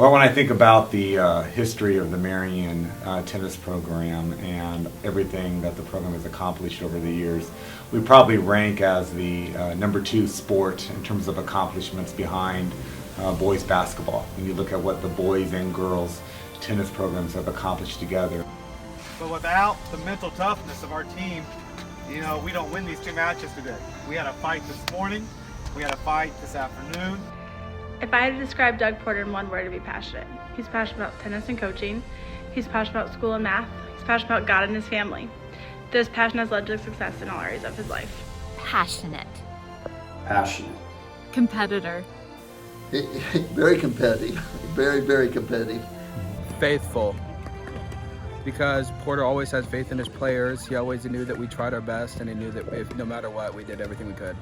Well, when I think about the history of the Marion tennis program and everything that the program has accomplished over the years, we probably rank as the number 2 sport in terms of accomplishments behind boys basketball. When you look at what the boys and girls tennis programs have accomplished together. But without the mental toughness of our team, you know, we don't win these 2 matches today. We had a fight this morning, we had a fight this afternoon. If I had to describe Doug Porter in one word, it'd be passionate. He's passionate about tennis and coaching. He's passionate about school and math. He's passionate about God and his family. This passion has led to success in all areas of his life. Passionate. Passionate. Competitor. Very competitive. Very, very competitive. Faithful. Because Porter always has faith in his players. He always knew that we tried our best, and he knew that if, no matter what, we did everything we could.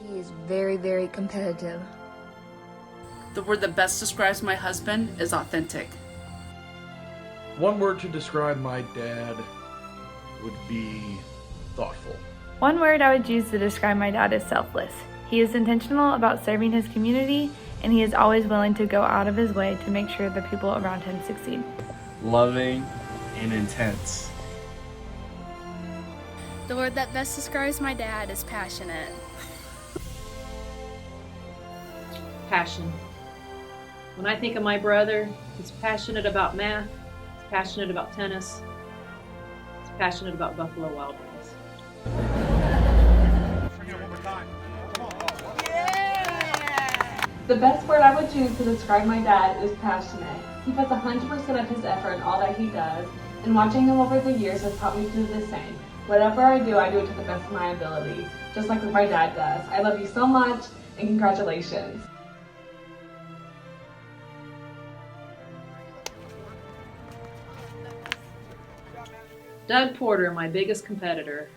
He is very, very competitive. The word that best describes my husband is authentic. One word to describe my dad would be thoughtful. One word I would use to describe my dad is selfless. He is intentional about serving his community, and he is always willing to go out of his way to make sure the people around him succeed. Loving and intense. The word that best describes my dad is passionate. Passion. When I think of my brother, he's passionate about math, he's passionate about tennis, he's passionate about Buffalo Wild Wings. The best word I would choose to describe my dad is passionate. He puts 100% of his effort in all that he does, and watching him over the years has taught me to do the same. Whatever I do it to the best of my ability, just like what my dad does. I love you so much, and congratulations. Doug Porter, my biggest competitor.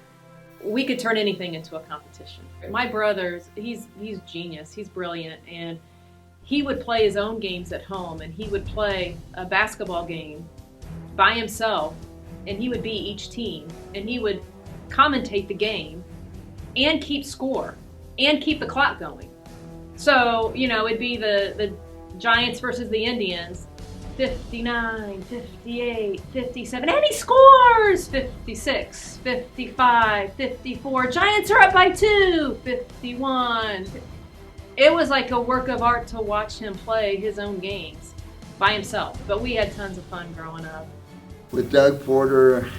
We could turn anything into a competition. My brother's, he's genius, he's brilliant, and he would play his own games at home, and he would play a basketball game by himself, and he would be each team, and he would commentate the game and keep score and keep the clock going. So, you know, it'd be the Giants versus the Indians, 59, 58, 57, and he scores! 56, 55, 54, Giants are up by 2, 51. It was like a work of art to watch him play his own games by himself, but we had tons of fun growing up. With Doug Porter,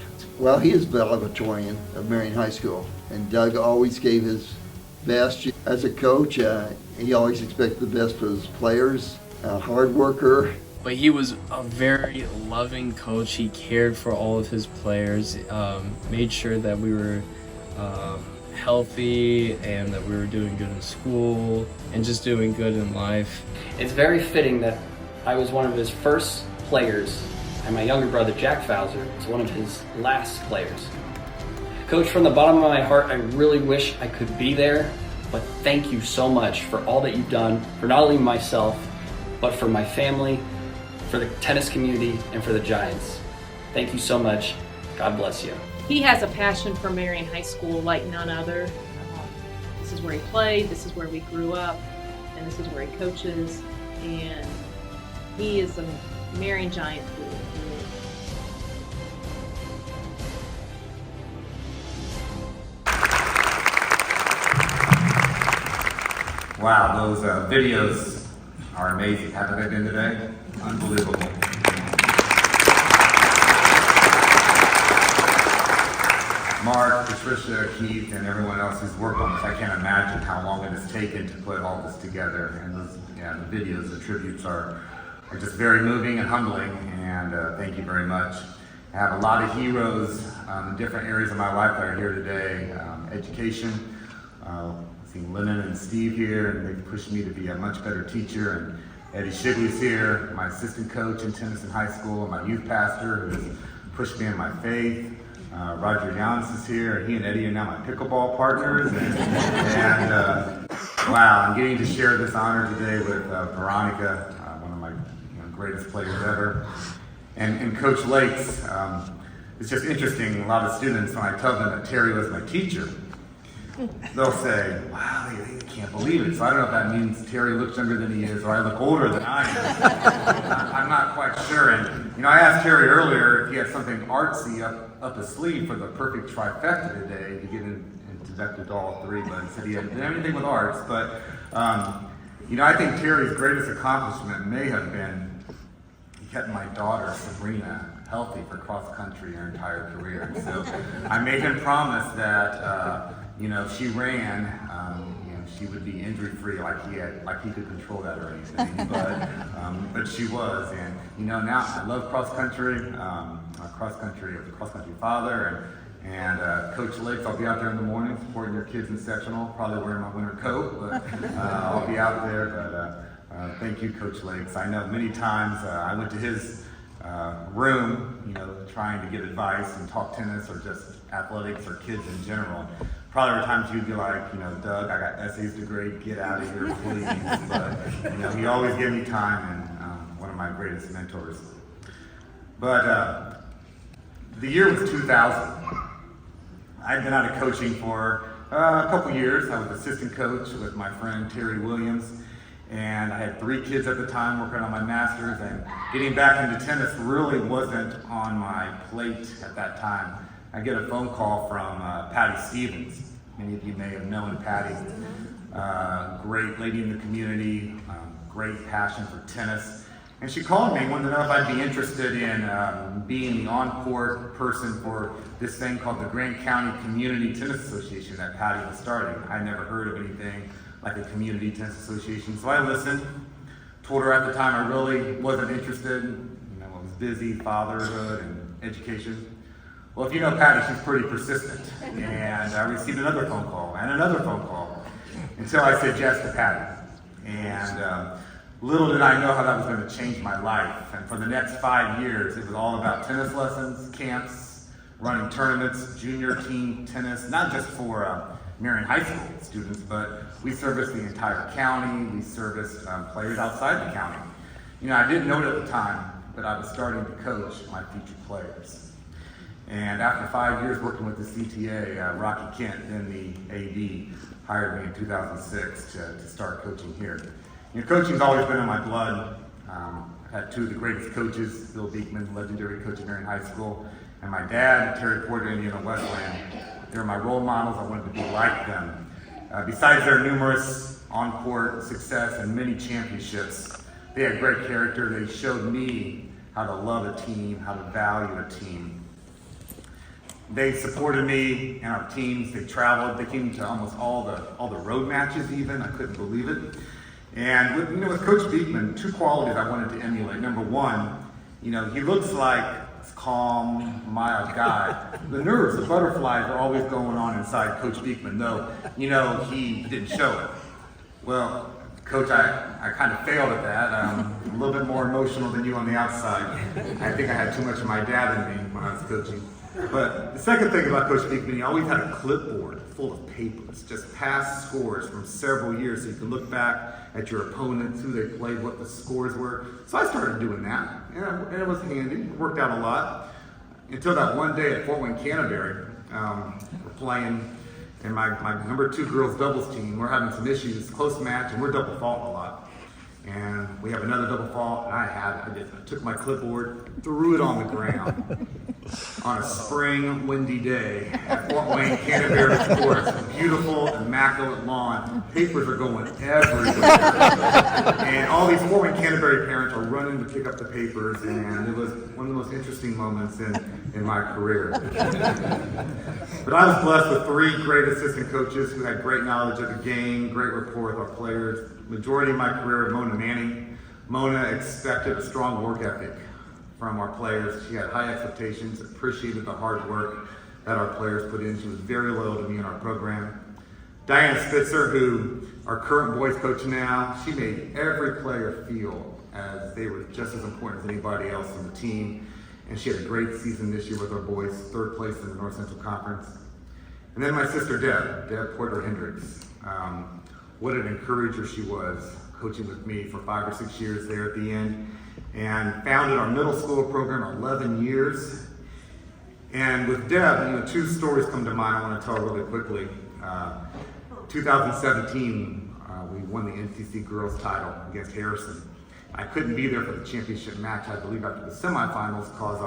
well, he is valedictorian of Marion High School, and Doug always gave his best. As a coach, he always expected the best for his players, a hard worker. But he was a very loving coach. He cared for all of his players, made sure that we were healthy and that we were doing good in school and just doing good in life. It's very fitting that I was one of his first players and my younger brother Jack Fowler was one of his last players. Coach, from the bottom of my heart, I really wish I could be there, but thank you so much for all that you've done for not only myself, but for my family, for the tennis community, and for the Giants. Thank you so much. God bless you. He has a passion for Marion High School like none other. This is where he played, this is where we grew up, and this is where he coaches, and he is a Marion Giant through and through. Wow, those videos are amazing. Haven't they been today? Unbelievable. Mark, Patricia, Keith, and everyone else who's worked on this, I can't imagine how long it has taken to put all this together. And those, the videos, the tributes are just very moving and humbling, and thank you very much. I have a lot of heroes in different areas of my life that are here today. Education, I see Lennon and Steve here, and they've pushed me to be a much better teacher. And Eddie Shigley's here, my assistant coach in tennis in high school, and my youth pastor who has pushed me in my faith. Roger Yance is here, and he and Eddie are now my pickleball partners. And wow, I'm getting to share this honor today with Veronica, one of my greatest players ever. And Coach Lakes, it's just interesting, a lot of students, when I tell them that Terry was my teacher, they'll say, wow, they can't believe it. So I don't know if that means Terry looks younger than he is, or I look older than I am. I'm not quite sure. And I asked Terry earlier if he had something artsy up his sleeve for the perfect trifecta today to get inducted to all three, but he said he hadn't done anything with arts. But I think Terry's greatest accomplishment may have been he kept my daughter Sabrina healthy for cross country her entire career. And so I made him promise that if she ran, she would be injury free, like he could control that or anything. But she was, and now I love cross country. Cross country father, and Coach Lakes. I'll be out there in the morning supporting your kids in sectional. Probably wearing my winter coat, but I'll be out there. But thank you, Coach Lakes. I know many times I went to his room, trying to get advice and talk tennis or just athletics or kids in general. Probably there were times you'd be like, Doug, I got essays to grade, get out of here, please. But he always gave me time, and one of my greatest mentors. But the year was 2000. I'd been out of coaching for a couple years. I was assistant coach with my friend Terry Williams, and I had 3 kids at the time working on my master's, and getting back into tennis really wasn't on my plate at that time. I get a phone call from Patty Stevens. Many of you may have known Patty. Great lady in the community, great passion for tennis. And she called me and wanted to know if I'd be interested in being the on-court person for this thing called the Grant County Community Tennis Association that Patty was starting. I'd never heard of anything like a community tennis association. So I listened, told her at the time I really wasn't interested. I was busy, fatherhood and education. Well, if you know Patty, she's pretty persistent. And I received another phone call and another phone call until I said yes to Patty. And little did I know how that was going to change my life. And for the next 5 years, it was all about tennis lessons, camps, running tournaments, junior team tennis, not just for Marion High School students, but we serviced the entire county. We serviced players outside the county. I didn't know it at the time, but I was starting to coach my future players. And after 5 years working with the CTA, Rocky Kent, then the AD, hired me in 2006 to start coaching here. Coaching's always been in my blood. I've had 2 of the greatest coaches, Bill Beekman, legendary coach at Marion High School, and my dad, Terry Porter, Indiana Westland. They were my role models. I wanted to be like them. Besides their numerous on-court success and many championships, they had great character. They showed me how to love a team, how to value a team. They supported me and our teams. They traveled. They came to almost all the road matches even. I couldn't believe it. And with Coach Beekman, 2 qualities I wanted to emulate. Number 1, he looks like this calm, mild guy. The nerves, the butterflies are always going on inside Coach Beekman, though, he didn't show it. Well, Coach, I kind of failed at that. I'm a little bit more emotional than you on the outside. I think I had too much of my dad in me when I was coaching. But the second thing about Coach Beekman, he always had a clipboard full of papers, just past scores from several years, so you can look back at your opponents, who they played, what the scores were. So I started doing that, and it was handy. It worked out a lot. Until that one day at Fort Wayne Canterbury, we're playing, and my number 2 girls doubles team, we're having some issues, close match, and we're double faulting a lot. And we have another double fault, and I took my clipboard, threw it on the ground on a spring, windy day at Fort Wayne Canterbury Sports. Beautiful, immaculate lawn. Papers are going everywhere. And all these Fort Wayne Canterbury parents are running to pick up the papers, and it was one of the most interesting moments in my career. But I was blessed with 3 great assistant coaches who had great knowledge of the game, great rapport with our players. Majority of my career, Mona Manning. Mona expected a strong work ethic from our players. She had high expectations, appreciated the hard work that our players put in. She was very loyal to me and our program. Diana Spitzer, who our current boys coach now, she made every player feel as they were just as important as anybody else on the team. And she had a great season this year with our boys, 3rd place in the North Central Conference. And then my sister Deb Porter Hendricks. What an encourager she was, coaching with me for 5 or 6 years there at the end, and founded our middle school program 11 years. And with Deb, two stories come to mind I want to tell really quickly. 2017, we won the NCC girls title against Harrison. I couldn't be there for the championship match, I believe, after the semifinals because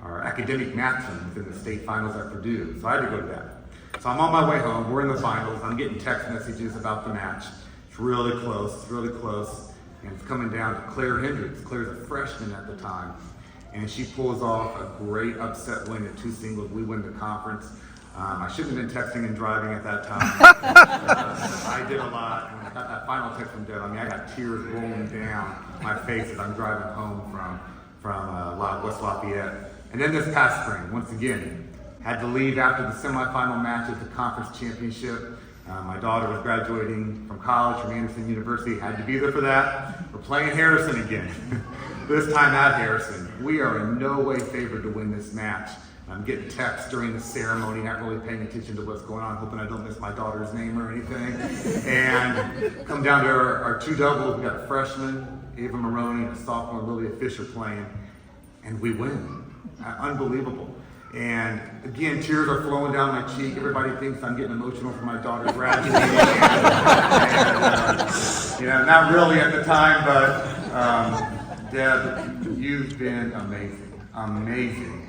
our academic math team was in the state finals at Purdue, so I had to go to that. So I'm on my way home, we're in the finals, I'm getting text messages about the match. It's really close, and it's coming down to Claire Hendricks. Claire's a freshman at the time, and she pulls off a great upset win at 2 singles. We win the conference. I shouldn't have been texting and driving at that time. I did a lot, and when I got that final text from Deb, I got tears rolling down my face as I'm driving home from West Lafayette. And then this past spring, once again, had to leave after the semifinal match at the conference championship. My daughter was graduating from college from Anderson University, had to be there for that. We're playing Harrison again, this time at Harrison. We are in no way favored to win this match. I'm getting texts during the ceremony, not really paying attention to what's going on, hoping I don't miss my daughter's name or anything. And come down to our 2 doubles, we got a freshman, Ava Maroney, and a sophomore, Lilia Fisher, playing, and we win. Unbelievable. And again, tears are flowing down my cheek. Everybody thinks I'm getting emotional for my daughter graduating. and not really at the time, but Deb, you've been amazing.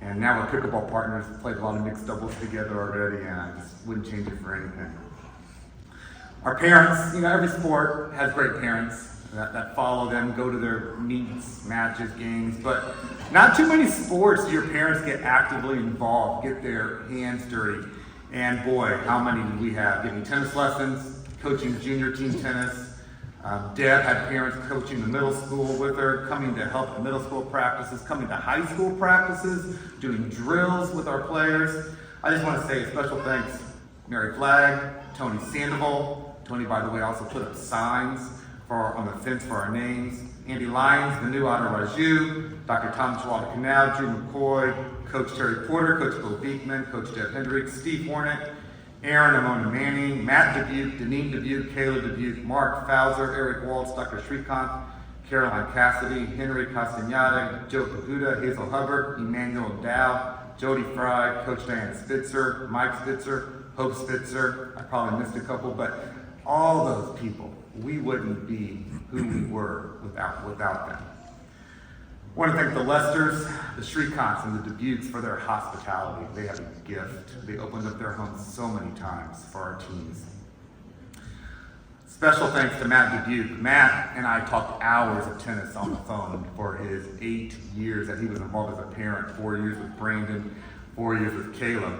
And now we're pickleball partners, played a lot of mixed doubles together already, and I just wouldn't change it for anything. Our parents, every sport has great parents that follow them, go to their meets, matches, games, but not too many sports do your parents get actively involved, get their hands dirty. And boy, how many do we have? Giving tennis lessons, coaching junior team tennis. Deb had parents coaching the middle school with her, coming to help the middle school practices, coming to high school practices, doing drills with our players. I just want to say a special thanks, Mary Flagg, Tony Sandoval. Tony, by the way, also put up signs on the fence for our names. Andy Lyons, Manu Adaraju, Dr. Tom Chawada Canal, Drew McCoy, Coach Terry Porter, Coach Bill Beekman, Coach Deb Hendricks, Steve Hornet, Aaron Amona Manning, Matt Dubuque, Deneen Dubuque, Kayla Dubuque, Mark Fowler, Eric Waltz, Dr. Shrikant, Caroline Cassidy, Henry Castagnada, Joe Paguda, Hazel Hubbard, Emmanuel Dow, Jody Fry, Coach Diane Spitzer, Mike Spitzer, Hope Spitzer. I probably missed a couple, but all those people, we wouldn't be who we were without them. I want to thank the Lesters, the Shrikants, and the Dubuques for their hospitality. They have a gift. They opened up their homes so many times for our teams. Special thanks to Matt Dubuque. Matt and I talked hours of tennis on the phone for his 8 years that he was involved as a parent, 4 years with Brandon, 4 years with Caleb.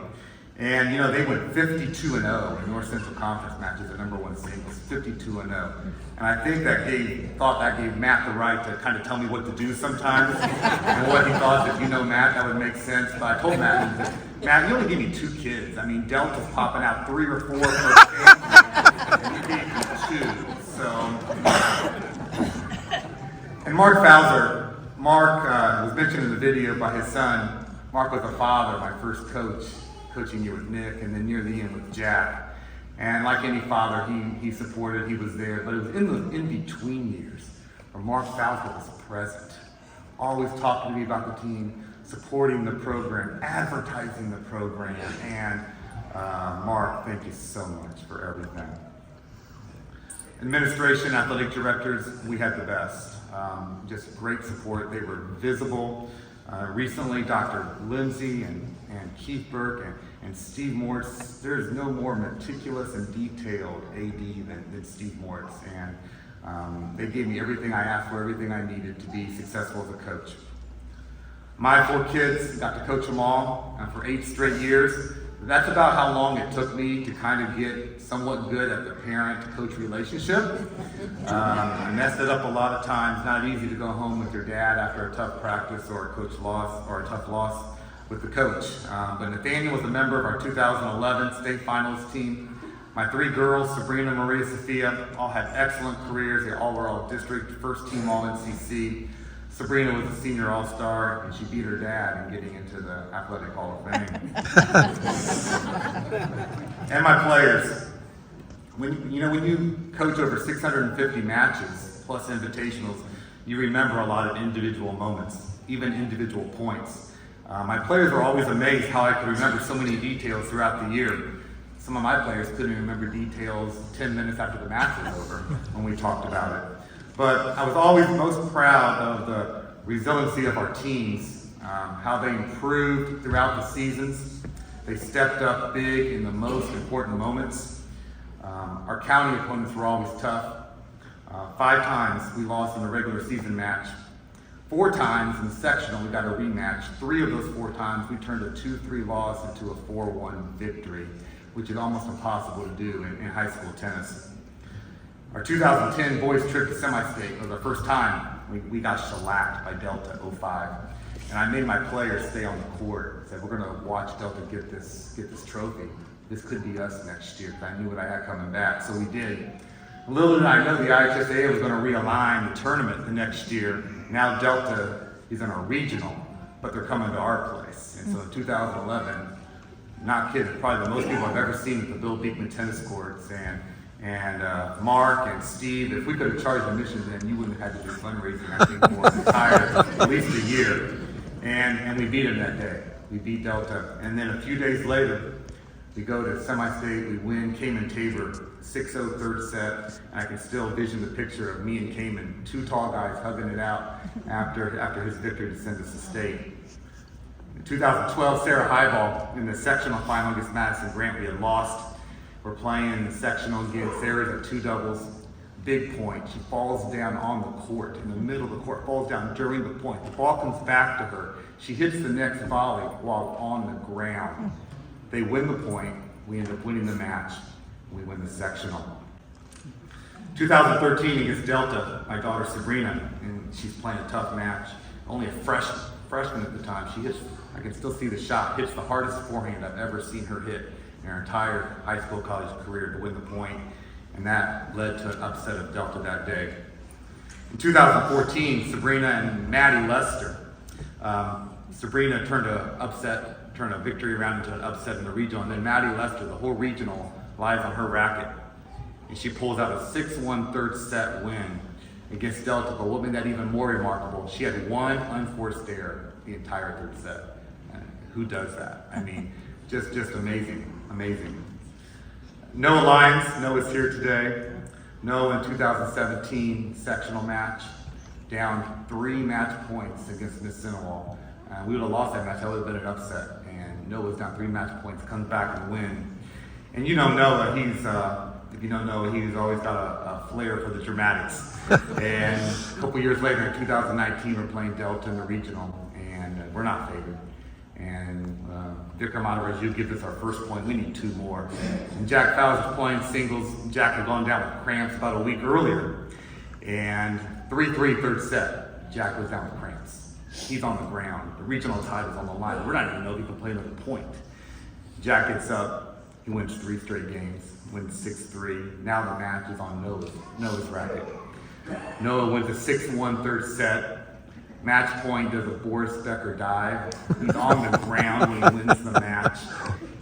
And they went 52-0 in North Central Conference matches at #1 singles, 52-0. And I think that gave Matt the right to kind of tell me what to do sometimes. And what he thought, if Matt, that would make sense. But I told Matt, Matt, you only gave me 2 kids. I mean, Delta's popping out 3 or 4 per family, and you gave me 2. So, and Mark Fowler, was mentioned in the video by his son. Mark was a father, my first coach, coaching you with Nick, and then near the end with Jack. And like any father, he supported, he was there, but it was in the in-between years where Mark Fowler was present, always talking to me about the team, supporting the program, advertising the program, and Mark, thank you so much for everything. Administration, athletic directors, we had the best. Just great support, they were visible. Recently, Dr. Lindsay and Keith Burke and Steve Moritz, there's no more meticulous and detailed AD than Steve Moritz. And they gave me everything I asked for, everything I needed to be successful as a coach. My 4 kids, got to coach them all for 8 straight years. That's about how long it took me to kind of get somewhat good at the parent-coach relationship. I messed it up a lot of times. Not easy to go home with your dad after a tough practice or a coach loss or a tough loss with the coach. But Nathaniel was a member of our 2011 state finals team. My 3 girls, Sabrina, Maria, Sophia, all had excellent careers. They all were all district, first team all NCC. Sabrina was a senior all-star, and she beat her dad in getting into the Athletic Hall of Fame. And my players. When you coach over 650 matches plus invitationals, you remember a lot of individual moments. even individual points. My players were always amazed how I could remember so many details throughout the year. Some of my players couldn't remember details 10 minutes after the match was over when we talked about it. But I was always most proud of the resiliency of our teams, how they improved throughout the seasons. They stepped up big in the most important moments. Our county opponents were always tough. 5 times we lost in a regular season match. 4 times in the sectional we got a rematch. 3 of those 4 times we turned a 2-3 loss into a 4-1 victory, which is almost impossible to do in high school tennis. Our 2010 boys trip to semi-state was our first time. We got shellacked by Delta 05. And I made my players stay on the court. I said, we're gonna watch Delta get this trophy. This could be us next year, because I knew what I had coming back, so we did. Little did I know the IHSA was gonna realign the tournament the next year. Now Delta is in our regional, but they're coming to our place. And so in 2011, not kidding, probably the most people I've ever seen at the Bill Beekman tennis courts. And Mark and Steve, if we could have charged admission then, you wouldn't have had to do fundraising, I think, for an entire, at least a year. And we beat them that day. We beat Delta. And then a few days later, we go to semi-state, we win Cayman-Tabor, 6-0 third set. And I can still vision the picture of me and Cayman, 2 tall guys hugging it out after his victory to send us to state. In 2012, Sarah Highball in the sectional final against Madison Grant, we had lost. We're playing the sectional again. Sarah's at 2 doubles, big point. She falls down on the court, in the middle of the court, falls down during the point. The ball comes back to her. She hits the next volley while on the ground. They win the point. We end up winning the match. We win the sectional. 2013 against Delta, my daughter Sabrina, and she's playing a tough match. Only a freshman at the time. She hits, I can still see the shot, hits the hardest forehand I've ever seen her hit in her entire high school, college career to win the point, and that led to an upset of Delta that day. In 2014, Sabrina and Maddie Lester. Sabrina turned a victory around into an upset in the regional, and then Maddie Lester, the whole regional, lies on her racket, and she pulls out a 6-1 third set win against Delta. But what made that even more remarkable, she had 1 unforced error the entire third set. Who does that? I mean, just amazing. Noah Lyons, Noah's here today. Noah in 2017 sectional match, down 3 match points against Miss Sinowal. We would have lost that match, that would have been an upset. And Noah's down 3 match points, comes back and wins. And you know Noah, if you know Noah, he's always got a flair for the dramatics. And a couple years later, in 2019, we're playing Delta in the regional, and we're not favored. And Vikram Adaraju gives us our first point. We need 2 more. And Jack Fowler's playing singles. Jack had gone down with cramps about a week earlier. And 3-3 third set, Jack was down with cramps. He's on the ground. The regional title is on the line. We're not even know if he can play another point. Jack gets up. He wins 3 straight games. Wins 6-3. Now the match is on Noah's racket. Noah wins a 6-1 third set. Match point does a Boris Becker dive. He's on the ground when he wins the match.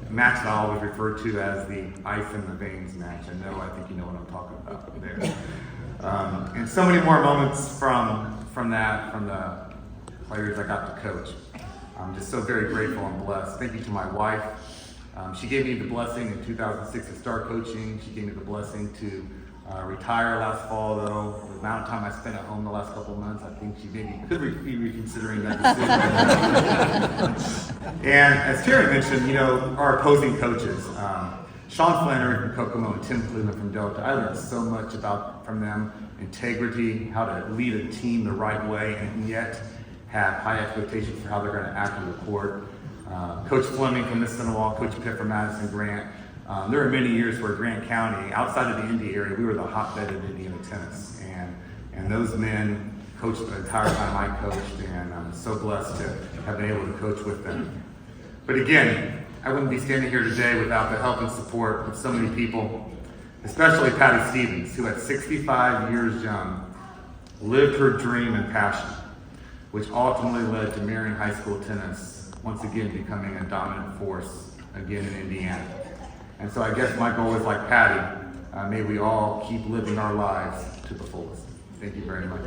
The match that I always refer to as the ice in the veins match. I think you know what I'm talking about there. And so many more moments from the players I got to coach. I'm just so very grateful and blessed. Thank you to my wife. She gave me the blessing in 2006 to start coaching. She gave me the blessing to retire last fall, though. The amount of time I spent at home the last couple of months, I think she maybe could be reconsidering that decision. And as Terry mentioned, our opposing coaches, Sean Flannery from Kokomo and Tim Cleveland from Delta, I learned so much from them. Integrity, how to lead a team the right way, and yet have high expectations for how they're going to act on the court. Coach Fleming from Miss Sinowal, Coach Pitt from Madison Grant. There were many years where Grant County, outside of the Indy area, we were the hotbed of Indiana tennis. And those men coached the entire time I coached, and I'm so blessed to have been able to coach with them. But again, I wouldn't be standing here today without the help and support of so many people, especially Patty Stevens, who at 65 years young, lived her dream and passion, which ultimately led to Marion High School tennis once again becoming a dominant force again in Indiana. And so I guess my goal is like Patty, may we all keep living our lives to the fullest. Thank you very much.